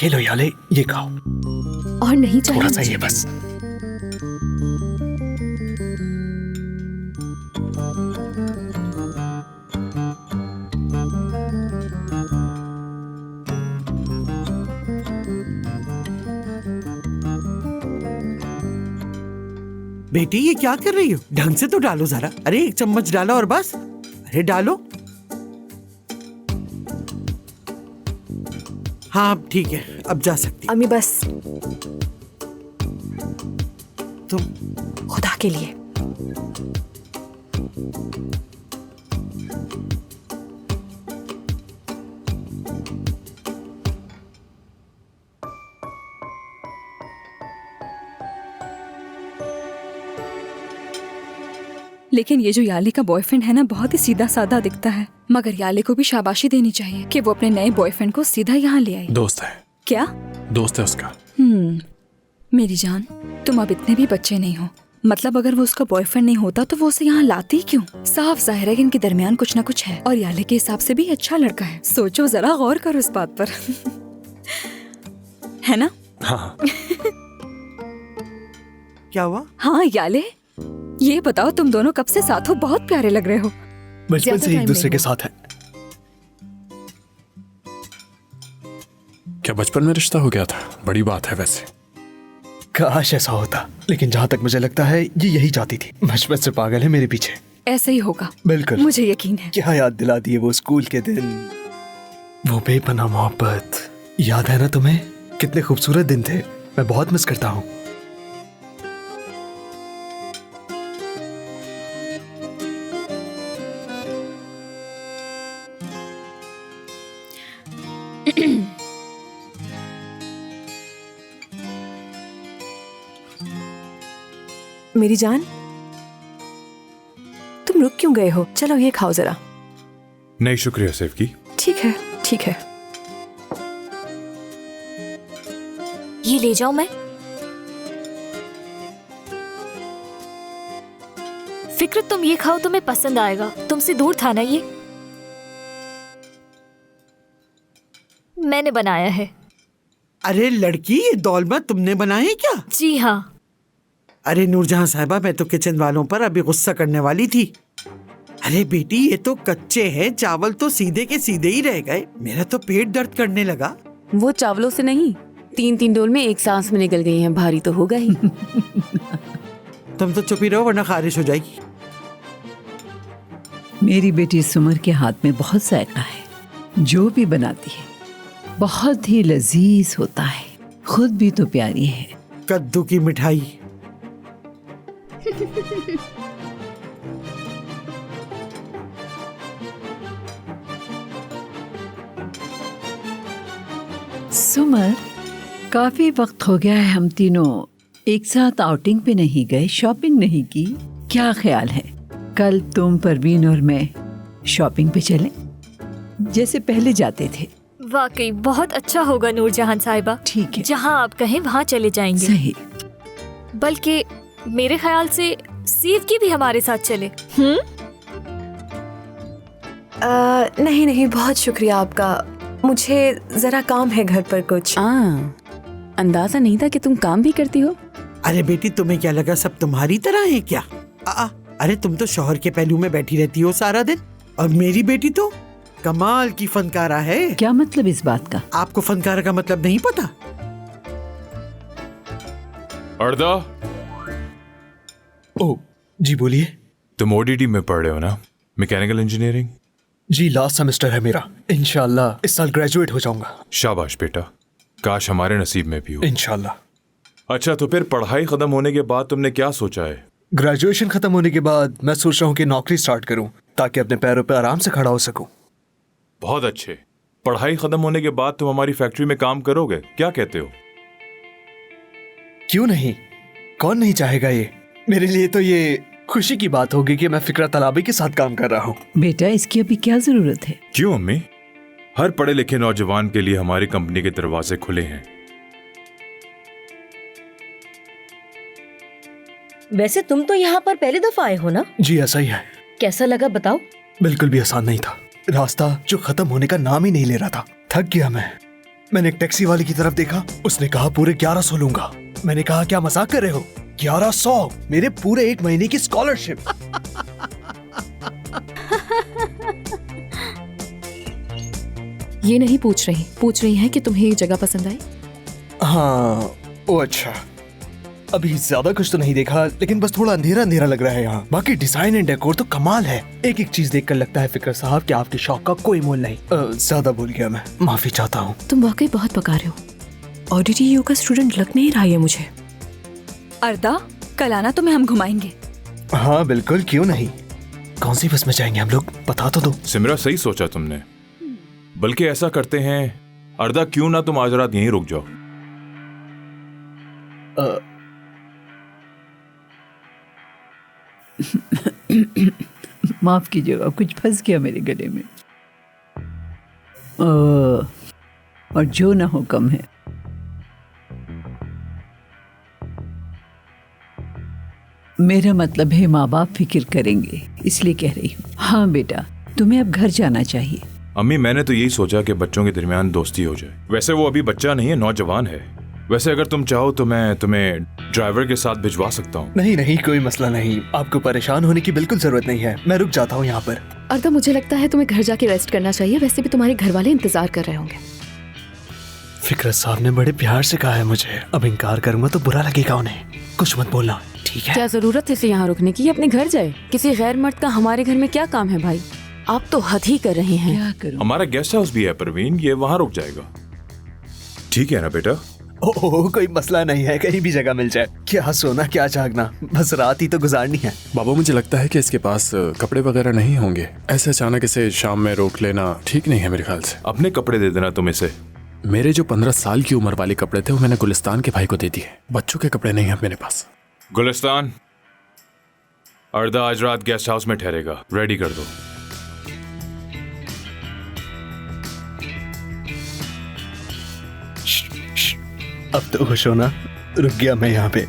ये लो याले, ये खाओ। और नहीं चाहिए थोड़ा सा ये बस। बेटी ये क्या कर रही हो? ढंग से तो डालो जरा। अरे एक चम्मच डालो और बस। अरे डालो। हाँ अब ठीक है, अब जा सकती। अम्मी बस तुम खुदा के लिए। लेकिन ये जो याले का बॉयफ्रेंड है ना, बहुत ही सीधा साधा दिखता है। मगर याले को भी शाबाशी देनी चाहिए कि वो अपने नए बॉयफ्रेंड को सीधा यहाँ ले आई। दोस्त है। क्या? दोस्त है उसका। मेरी जान, तुम अब इतने भी बच्चे नहीं हो। मतलब अगर वो उसका बॉयफ्रेंड नहीं होता तो वो उसे यहाँ लाती ही क्यों? साफ जाहिर है कि इनके दरमियान कुछ ना कुछ है, और याले के हिसाब से भी अच्छा लड़का है। सोचो जरा, गौर करो इस बात पर। है ना? हाँ। क्या हुआ? हाँ याले, ये बताओ तुम दोनों कब से साथ हो? बहुत प्यारे लग रहे हो। बचपन से एक दूसरे के साथ है। क्या बचपन में रिश्ता हो गया था? बड़ी बात है वैसे। काश ऐसा होता, लेकिन जहाँ तक मुझे लगता है ये यही चाहती थी। बचपन से पागल है मेरे पीछे। ऐसे ही होगा, बिल्कुल, मुझे यकीन है। क्या याद दिला दिए वो स्कूल के दिन, वो बेपनाह मोहब्बत। याद है ना तुम्हें? कितने खूबसूरत दिन थे। मैं बहुत मिस करता हूँ। मेरी जान, तुम रुक क्यों गए हो? चलो ये खाओ जरा। नहीं शुक्रिया सैफ की। ठीक है ठीक है। ये ले जाओ। मैं फिक्र, तुम ये खाओ, तुम्हें पसंद आएगा। तुमसे दूर था ना ये, मैंने बनाया है। अरे लड़की, ये दौलमत तुमने बनाए हैं क्या? जी हाँ। अरे नूरजहां साहिबा, मैं तो किचन वालों पर अभी गुस्सा करने वाली थी। अरे बेटी, ये तो कच्चे हैं, चावल तो सीधे के सीधे ही रह गए। मेरा तो पेट दर्द करने लगा। वो चावलों से नहीं, 3-3 डोल में एक सांस में निकल गई हैं। भारी तो होगा ही। तुम तो चुप ही रहो वरना खारिश हो जाएगी। मेरी बेटी सुमर के हाथ में बहुत जायका है। जो भी बनाती है बहुत ही लजीज होता है। खुद भी तो प्यारी है। कद्दू की मिठाई। सुमर, काफी वक्त हो गया है हम तीनों एक साथ आउटिंग पे नहीं गए, शॉपिंग नहीं की। क्या ख्याल है कल तुम, परवीन और मैं शॉपिंग पे चलें जैसे पहले जाते थे? वाकई बहुत अच्छा होगा नूरजहां साहिबा। ठीक है, जहाँ आप कहें वहाँ चले जाएंगे। सही। बल्कि मेरे ख्याल से सीव की भी हमारे साथ चले। नहीं नहीं, बहुत शुक्रिया आपका। मुझे जरा काम है घर पर कुछ। अंदाजा नहीं था कि तुम काम भी करती हो। अरे बेटी, तुम्हें क्या लगा सब तुम्हारी तरह है क्या? अरे तुम तो शौहर के पहलू में बैठी रहती हो सारा दिन, और मेरी बेटी तो कमाल की फनकारा है। क्या मतलब इस बात का? आपको फनकारा का मतलब नहीं पता? अर्दा, ओ जी बोलिए। तुम ओडीटी में पढ़ रहे हो ना, मैकेनिकल इंजीनियरिंग? जी लास्ट सेमेस्टर है मेरा। इंशाल्लाह इस साल ग्रेजुएट हो जाऊंगा। शाबाश बेटा, काश हमारे नसीब में भी हो। इंशाल्लाह। अच्छा, तो फिर पढ़ाई खत्म होने के बाद तुमने क्या सोचा है? ग्रेजुएशन खत्म होने के बाद मैं सोच रहा हूँ कि नौकरी स्टार्ट करूँ ताकि अपने पैरों पर आराम से खड़ा हो सकूं। बहुत अच्छे। पढ़ाई खत्म होने के बाद तुम हमारी फैक्ट्री में काम करोगे, क्या कहते हो? क्यों नहीं, कौन नहीं चाहेगा ये। मेरे लिए तो ये खुशी की बात होगी कि मैं फिक्रा तलाबी के साथ काम कर रहा हूँ। बेटा, इसकी अभी क्या जरूरत है? क्यों अम्मी, हर पढ़े लिखे नौजवान के लिए हमारी कंपनी के दरवाजे खुले हैं। वैसे तुम तो यहाँ पर पहली दफा आए हो ना? जी ऐसा ही है। कैसा लगा बताओ? बिल्कुल भी आसान नहीं था। रास्ता जो खत्म होने का नाम ही नहीं ले रहा था। थक गया मैं। मैंने एक टैक्सी वाले की तरफ देखा, उसने कहा पूरे 1100 लूंगा। मैंने कहा क्या मजाक कर रहे हो, 1100 मेरे पूरे 1 महीने की स्कॉलरशिप। ये नहीं पूछ रही हैं कि तुम्हें ये जगह पसंद आई। हाँ, ओ अच्छा, अभी ज्यादा कुछ तो नहीं देखा, लेकिन बस थोड़ा अंधेरा अंधेरा लग रहा है यहाँ। बाकी डिजाइन एंड डेकोर तो कमाल है। एक एक चीज देखकर लगता है फिक्र साहब कि आपके शौक का कोई मोल नहीं। ज्यादा भूल गया मैं, माफी चाहता हूँ। तुम वाकई बहुत पका रहे हो। ऑडिटी का स्टूडेंट लग नहीं रहा है मुझे। अर्दा, कल आना, तुम्हें हम घुमाएंगे। हाँ बिल्कुल, क्यों नहीं। कौन सी बस में जाएंगे हम लोग, बता तो दो। सिमरा, सही सोचा तुमने। बल्कि ऐसा करते हैं अर्दा, क्यों ना तुम आज रात यहीं रुक जाओ। माफ कीजिएगा, कुछ फंस गया मेरे गले में। और जो ना हो कम है। मेरा मतलब है माँ बाप फिक्र करेंगे, इसलिए कह रही हूँ। हाँ बेटा, तुम्हें अब घर जाना चाहिए। अम्मी, मैंने तो यही सोचा कि बच्चों के दरमियान दोस्ती हो जाए। वैसे वो अभी बच्चा नहीं है, नौजवान है। वैसे अगर तुम चाहो तो मैं तुम्हें ड्राइवर के साथ भिजवा सकता हूँ। नहीं नहीं, कोई मसला नहीं, आपको परेशान होने की बिल्कुल जरूरत नहीं है। मैं रुक जाता हूँ यहाँ पर। अर्दा, मुझे लगता है तुम्हें घर जाके रेस्ट करना चाहिए। वैसे भी तुम्हारे घर वाले इंतजार कर रहे होंगे। फिक्रत साहब ने बड़े प्यार से कहा है मुझे, अब इनकार करूंगा तो बुरा लगेगा उन्हें। कुछ मत बोलना, ठीक है? क्या जरूरत है इसे यहाँ रुकने की? अपने घर जाए। किसी गैर मर्द का हमारे घर में क्या काम है भाई? आप तो हद ही कर रहे हैं। क्या करूं? हमारा गेस्ट हाउस भी है परवीन, ये वहाँ रुक जाएगा। ठीक है ना बेटा? ओह, कोई मसला नहीं है, कहीं भी जगह मिल जाए। क्या सोना क्या जागना, बस रात ही तो गुजारनी है। बाबू, मुझे लगता है कि इसके पास कपड़े वगैरह नहीं होंगे। ऐसे अचानक इसे शाम में रोक लेना ठीक नहीं है मेरे ख्याल से। अपने कपड़े दे देना तुम इसे। मेरे जो 15 साल की उम्र वाले कपड़े थे वो मैंने गुलिस्तान के भाई को दे दिए। बच्चों के कपड़े नहीं है मेरे पास। गुलिस्तान, अर्दा आज रात गेस्ट हाउस में ठहरेगा, रेडी कर दो। अब तो खुश हो ना? रुक गया मैं यहाँ पे।